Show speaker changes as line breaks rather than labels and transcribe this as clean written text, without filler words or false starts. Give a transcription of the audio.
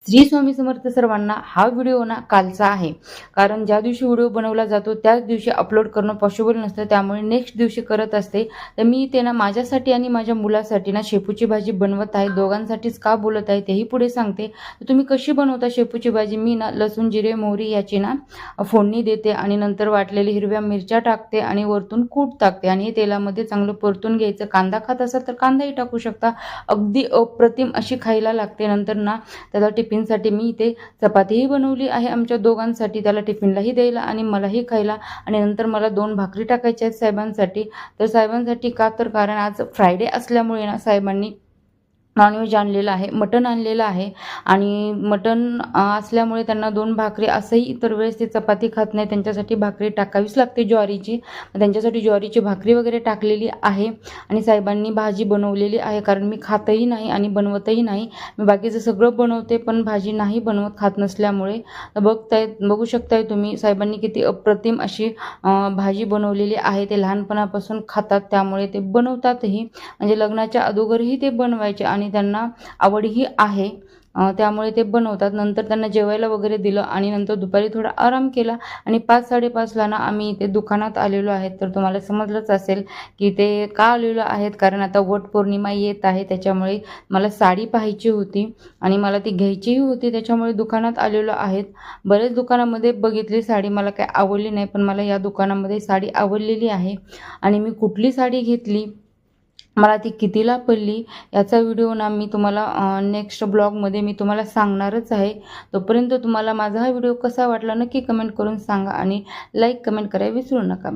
श्री स्वामी समर्थ सर्वांना। हा व्हिडिओ ना कालचा आहे, कारण ज्या दिवशी व्हिडिओ बनवला जातो त्याच दिवशी अपलोड करणं पॉसिबल नसतं, त्यामुळे नेक्स्ट दिवशी करत असते। तर मी ते ना माझ्यासाठी आणि माझ्या मुलासाठी ना शेपूची भाजी बनवत आहे। दोघांसाठीच का बोलत आहे तेही पुढे सांगते। तर तुम्ही कशी बनवता शेपूची भाजी? मी ना लसूण, जिरे, मोहरी याची ना फोडणी देते आणि नंतर वाटलेली हिरव्या मिरच्या टाकते आणि वरतून कूट टाकते आणि तेलामध्ये चांगलं परतून घ्यायचं। कांदा खात असाल तर कांदाही टाकू शकता। अगदी अप्रतिम अशी खायला लागते। नंतर ना त्याला टिफिनसाठी मी इथे चपातीही बनवली आहे आमच्या दोघांसाठी, त्याला टिफिनलाही द्यायला आणि मलाही खायला। आणि नंतर मला 2 भाकरी टाकायच्या आहेत साहेबांसाठी। तर साहेबांसाठी का, तर कारण आज फ्रायडे असल्यामुळे ना साहेबांनी नॉनव्हेज आणलेलं आहे, मटण आणलेलं आहे आणि मटण असल्यामुळे त्यांना 2 भाकरी, असंही इतर वेळेस ते चपाती खात नाही, त्यांच्यासाठी भाकरी टाकावीच लागते ज्वारीची। त्यांच्यासाठी ज्वारीची भाकरी वगैरे टाकलेली आहे आणि साहेबांनी भाजी बनवलेली आहे, कारण मी खातही नाही आणि बनवतही नाही। मी बाकीचं सगळं बनवते पण भाजी नाही बनवत खात नसल्यामुळे। बघू शकताय तुम्ही साहेबांनी किती अप्रतिम अशी भाजी बनवलेली आहे। ते लहानपणापासून खातात त्यामुळे ते बनवतातही, म्हणजे लग्नाच्या अगोदरही ते बनवायचे आणि त्यांना आवडही आहे, त्यामुळे ते बनवतात। नंतर त्यांना जेवायला वगैरे दिलं आणि नंतर दुपारी थोडा आराम केला आणि 5-5:30ला ना आम्ही इथे दुकानात आलेलो आहे। तर तुम्हाला समजलंच असेल की ते का आलेलो आहेत, कारण आता वटपौर्णिमा येत आहे, त्याच्यामुळे मला साडी पाहायची होती आणि मला ती घ्यायचीही होती, त्याच्यामुळे दुकानात आलेलो आहेत। बरेच दुकानामध्ये बघितली साडी, मला काही आवडली नाही, पण मला या दुकानामध्ये साडी आवडलेली आहे आणि मी कुठली साडी घेतली, मला ती कितीला पडली, याचा व्हिडिओ ना मी तुम्हाला नेक्स्ट ब्लॉगमध्ये मी तुम्हाला सांगणारच आहे। तोपर्यंत तुम्हाला माझा हा व्हिडिओ कसा वाटला नक्की कमेंट करून सांगा आणि लाईक कमेंट करायला विसरू नका।